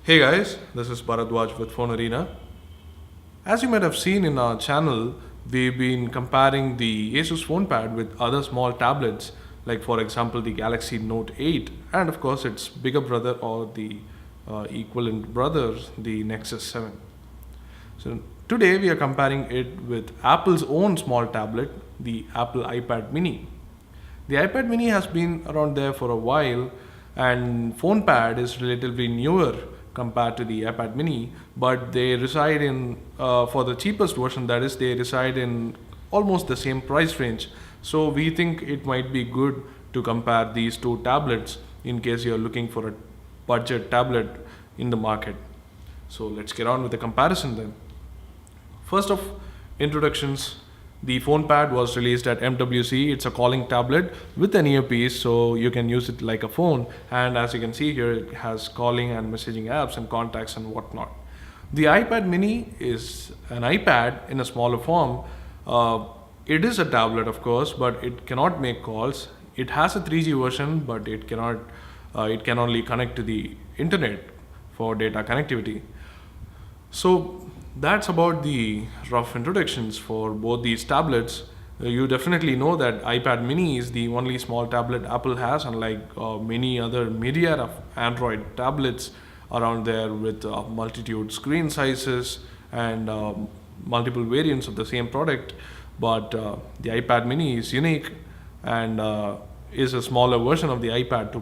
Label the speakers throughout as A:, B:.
A: Hey guys, this is Bharadwaj with Phone Arena. As you might have seen in our channel, we've been comparing the Asus Fonepad with other small tablets, like for example the Galaxy Note 8 and of course its bigger brother or the equivalent brother, the Nexus 7. So today we are comparing it with Apple's own small tablet, the Apple iPad mini. The iPad mini has been around there for a while, and Fonepad is relatively newer compared to the iPad mini, but they reside in, for the cheapest version, that is, they reside in almost the same price range. So we think it might be good to compare these two tablets in case you're looking for a budget tablet in the market. So let's get on with the comparison then. First of introductions, the Fonepad was released at MWC. It's a calling tablet with an earpiece, so you can use it like a phone. And as you can see here, it has calling and messaging apps and contacts and whatnot. The iPad mini is an iPad in a smaller form. It is a tablet, of course, but it cannot make calls. It has a 3G version, but it cannot. It can only connect to the internet for data connectivity. So that's about the rough introductions for both these tablets. You definitely know that iPad mini is the only small tablet Apple has, unlike many other myriad of Android tablets around there with multitude screen sizes and multiple variants of the same product. But the iPad mini is unique and is a smaller version of the iPad, to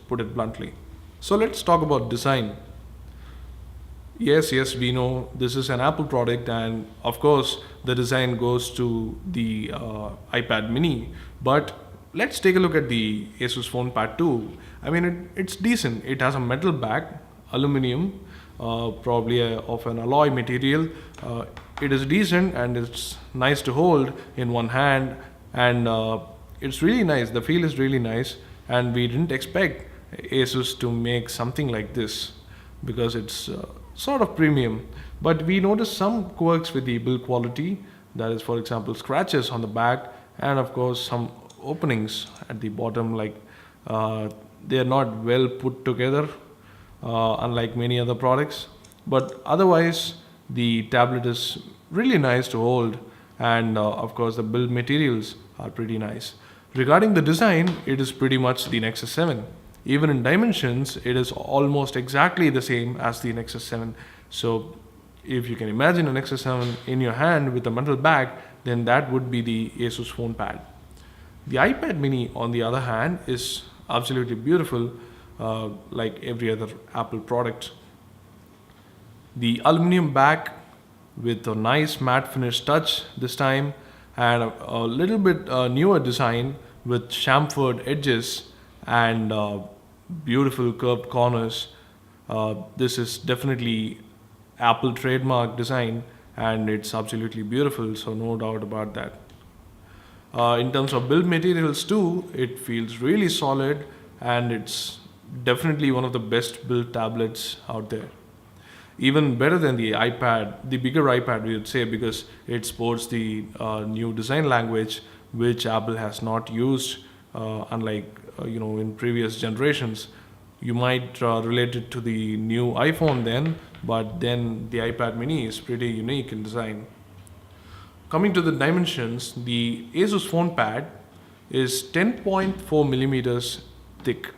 A: put it bluntly. So let's talk about design. Yes, we know this is an Apple product, and of course the design goes to the iPad mini. But let's take a look at the Asus Fonepad 2. I mean, it's decent. It has a metal back, aluminum, probably of an alloy material. It is decent and it's nice to hold in one hand, and it's really nice. The feel is really nice, and we didn't expect Asus to make something like this because it's sort of premium. But we noticed some quirks with the build quality, that is, for example, scratches on the back, and of course some openings at the bottom, like they are not well put together, unlike many other products. But otherwise the tablet is really nice to hold, and of course the build materials are pretty nice. Regarding the design, it is pretty much the Nexus 7. Even in dimensions, it is almost exactly the same as the Nexus 7. So if you can imagine a Nexus 7 in your hand with a metal back, then that would be the Asus Fonepad. The iPad mini, on the other hand, is absolutely beautiful, like every other Apple product. The aluminum back with a nice matte finish touch this time, and a little bit newer design with chamfered edges and beautiful curved corners. This is definitely Apple trademark design, and it's absolutely beautiful, so no doubt about that. In terms of build materials too, it feels really solid, and it's definitely one of the best built tablets out there. Even better than the iPad, the bigger iPad, we would say, because it sports the new design language, which Apple has not used, unlike in previous generations. You might relate it to the new iPhone then, but then the iPad mini is pretty unique in design. Coming to the dimensions, the Asus Fonepad is 10.4 millimeters thick.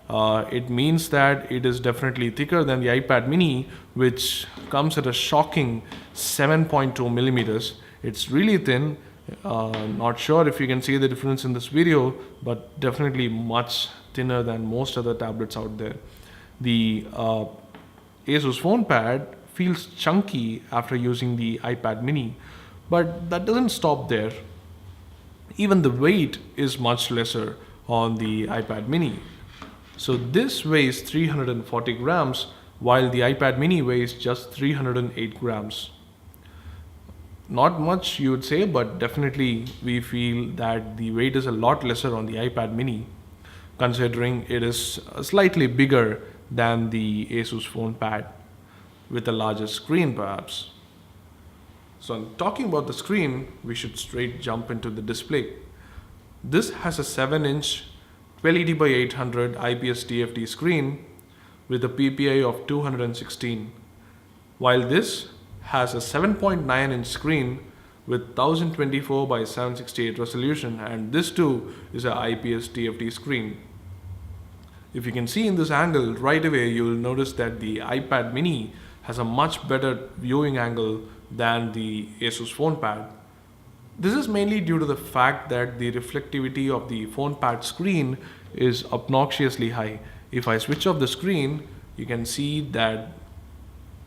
A: It means that it is definitely thicker than the iPad mini, which comes at a shocking 7.2 millimeters. It's really thin. Not sure if you can see the difference in this video, but definitely much thinner than most other tablets out there. The Asus Fonepad feels chunky after using the iPad mini, but that doesn't stop there. Even the weight is much lesser on the iPad mini. So this weighs 340 grams, while the iPad mini weighs just 308 grams. Not much, you would say, but definitely we feel that the weight is a lot lesser on the iPad mini, considering it is slightly bigger than the Asus Fonepad with a larger screen perhaps. So talking about the screen, we should straight jump into the display. This has a 7-inch 1280 by 800 IPS TFT screen with a PPI of 216, while this has a 7.9-inch screen with 1024 by 768 resolution, and this too is a IPS TFT screen. If you can see in this angle right away, you will notice that the iPad mini has a much better viewing angle than the Asus Fonepad. This is mainly due to the fact that the reflectivity of the Fonepad screen is obnoxiously high. If I switch off the screen, you can see that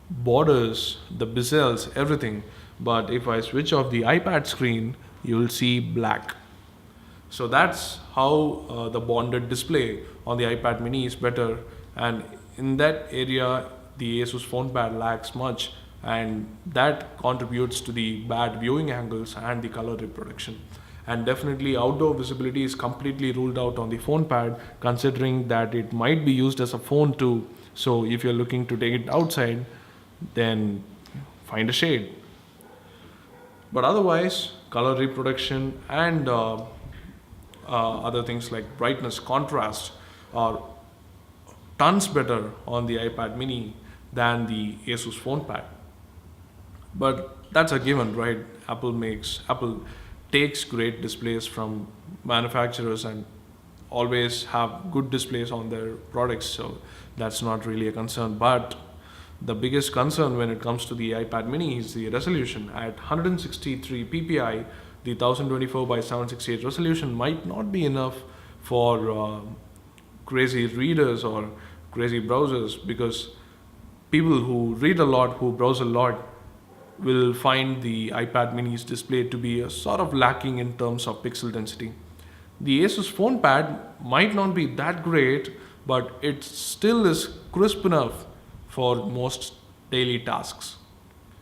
A: borders, the bezels, everything. But if I switch off the iPad screen, you will see black. So that's how the bonded display on the iPad mini is better, and in that area the Asus Fonepad lacks much, and that contributes to the bad viewing angles and the color reproduction. And definitely outdoor visibility is completely ruled out on the Fonepad, considering that it might be used as a phone too. So if you're looking to take it outside, then find a shade. But otherwise, color reproduction and other things like brightness, contrast are tons better on the iPad mini than the Asus Fonepad. But that's a given, right? Apple takes great displays from manufacturers and always have good displays on their products, so that's not really a concern. But the biggest concern when it comes to the iPad mini is the resolution. At 163 ppi, the 1024 by 768 resolution might not be enough for crazy readers or crazy browsers, because people who read a lot, who browse a lot, will find the iPad mini's display to be a sort of lacking in terms of pixel density. The Asus Fonepad might not be that great, but it still is crisp enough for most daily tasks.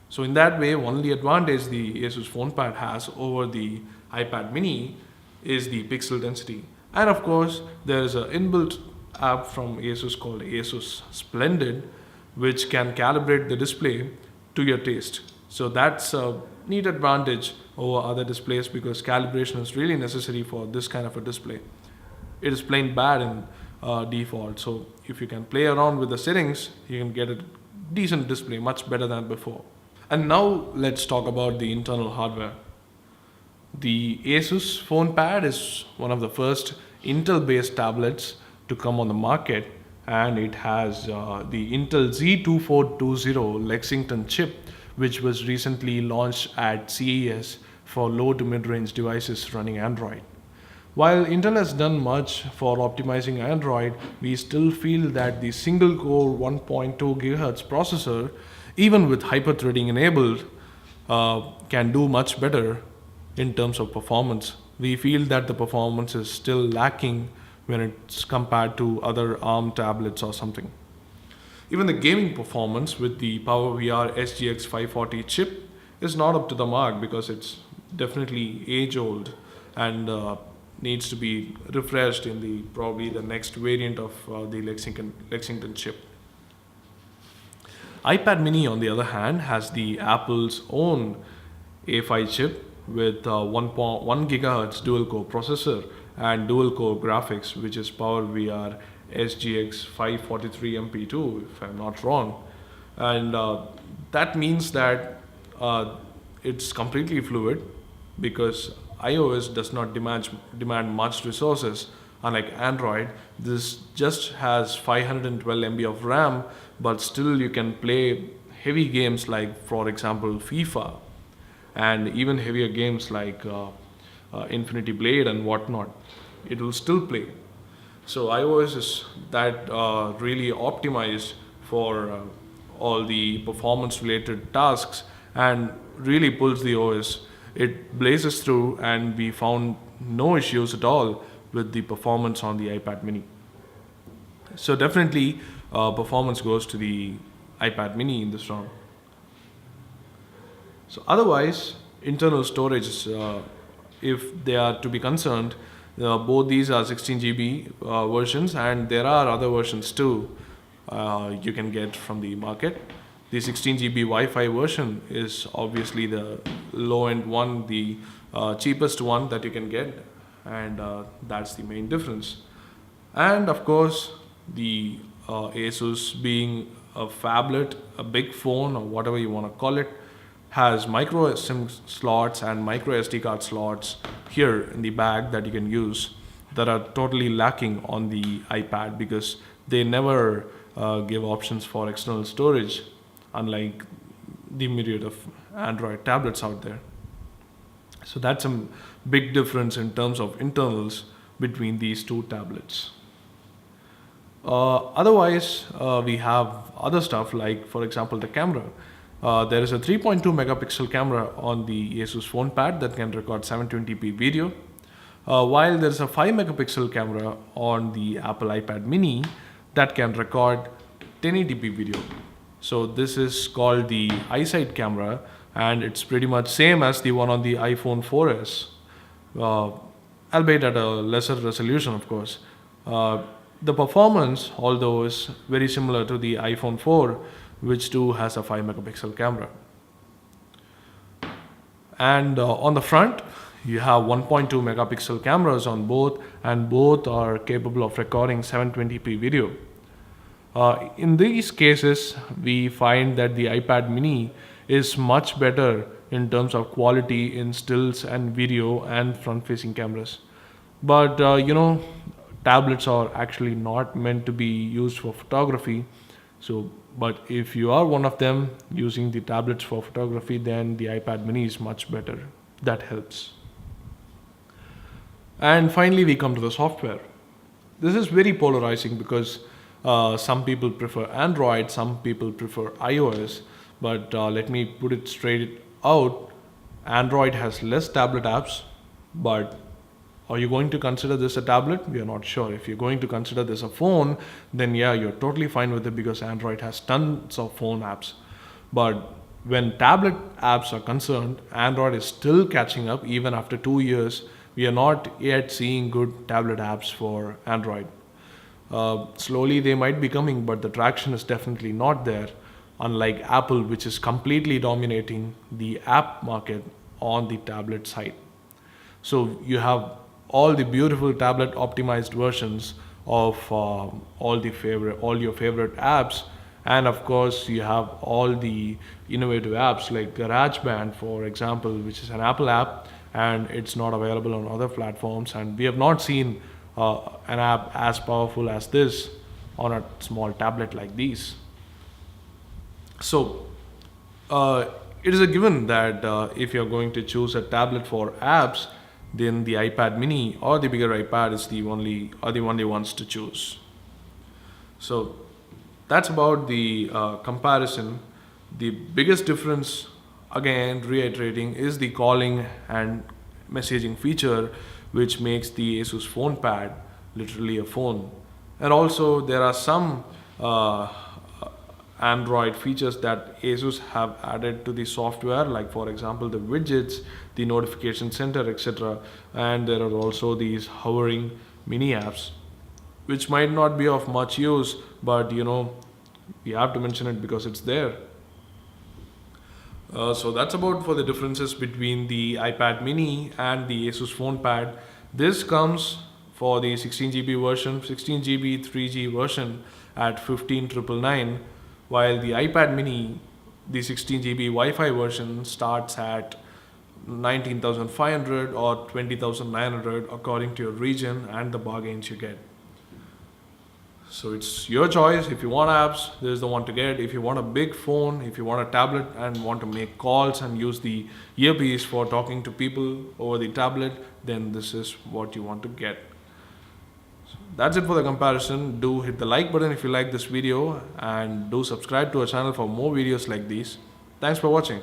A: So in that way, only advantage the Asus Fonepad has over the iPad mini is the pixel density. And of course, there is an inbuilt app from Asus called Asus Splendid, which can calibrate the display to your taste. So that's a neat advantage over other displays, because calibration is really necessary for this kind of a display. It is plain bad in default. So if you can play around with the settings, you can get a decent display, much better than before. And now let's talk about the internal hardware. The Asus Fonepad is one of the first Intel-based tablets to come on the market, and it has the Intel Z2420 Lexington chip, which was recently launched at CES for low to mid-range devices running Android. While Intel has done much for optimizing Android, we still feel that the single-core 1.2 GHz processor, even with hyper-threading enabled, can do much better in terms of performance. We feel that the performance is still lacking when it's compared to other ARM tablets or something. Even the gaming performance with the PowerVR SGX 540 chip is not up to the mark, because it's definitely age-old and needs to be refreshed in the probably the next variant of the Lexington chip. iPad mini, on the other hand, has the Apple's own A5 chip with 1.1 GHz dual-core processor and dual-core graphics, which is PowerVR SGX 543 MP2, if I'm not wrong. And that means that it's completely fluid, because iOS does not demand much resources. Unlike Android, this just has 512 MB of RAM, but still you can play heavy games like, for example, FIFA, and even heavier games like Infinity Blade and whatnot. It will still play. So iOS is that really optimized for all the performance related tasks and really pulls the OS. It blazes through, and we found no issues at all with the performance on the iPad mini. So definitely performance goes to the iPad mini in this round. So otherwise, internal storage, if they are to be concerned, both these are 16 GB versions, and there are other versions too you can get from the market. The 16 GB Wi-Fi version is obviously the low-end one, the cheapest one that you can get. and that's the main difference. And of course, the Asus being a phablet, a big phone, or whatever you want to call it, has micro SIM slots and micro SD card slots here in the bag that you can use, that are totally lacking on the iPad because they never give options for external storage, unlike the myriad of Android tablets out there. So that's a big difference in terms of internals between these two tablets. Otherwise, we have other stuff like, for example, the camera. There is a 3.2 megapixel camera on the Asus Fonepad that can record 720p video, while there is a 5 megapixel camera on the Apple iPad mini that can record 1080p video. So this is called the iSight camera, and it's pretty much same as the one on the iPhone 4S, albeit at a lesser resolution, of course. The performance, although, is very similar to the iPhone 4, which too has a 5 megapixel camera. And on the front, you have 1.2 megapixel cameras on both, and both are capable of recording 720p video. In these cases, we find that the iPad mini is much better in terms of quality in stills and video and front-facing cameras. But tablets are actually not meant to be used for photography. But if you are one of them using the tablets for photography, then the iPad mini is much better. That helps. And finally, we come to the software. This is very polarizing because some people prefer Android, some people prefer iOS. But let me put it straight out. Android has less tablet apps, but are you going to consider this a tablet? We are not sure. If you're going to consider this a phone, then yeah, you're totally fine with it because Android has tons of phone apps. But when tablet apps are concerned, Android is still catching up even after 2 years. We are not yet seeing good tablet apps for Android. Slowly they might be coming, but the traction is definitely not there, unlike Apple, which is completely dominating the app market on the tablet side. So you have all the beautiful tablet optimized versions of all your favorite apps, and of course you have all the innovative apps like GarageBand, for example, which is an Apple app and it's not available on other platforms, and we have not seen an app as powerful as this on a small tablet like these. So it is a given that if you're going to choose a tablet for apps, then the iPad mini or the bigger iPad is the only ones to choose. So that's about the comparison. The biggest difference, again reiterating, is the calling and messaging feature, which makes the Asus Fonepad literally a phone. And also there are some Android features that Asus have added to the software, like for example the widgets, the notification center, etc. And there are also these hovering mini apps, which might not be of much use, but we have to mention it because it's there. So that's about for the differences between the iPad mini and the Asus Fonepad. This comes for the 16GB version, 16GB 3G version at 15,999, while the iPad mini, the 16GB Wi-Fi version, starts at 19,500 or 20,900 according to your region and the bargains you get. So it's your choice. If you want apps, this is the one to get. If you want a big phone, if you want a tablet and want to make calls and use the earpiece for talking to people over the tablet, then this is what you want to get. So that's it for the comparison. Do hit the like button if you like this video, and do subscribe to our channel for more videos like these. Thanks for watching.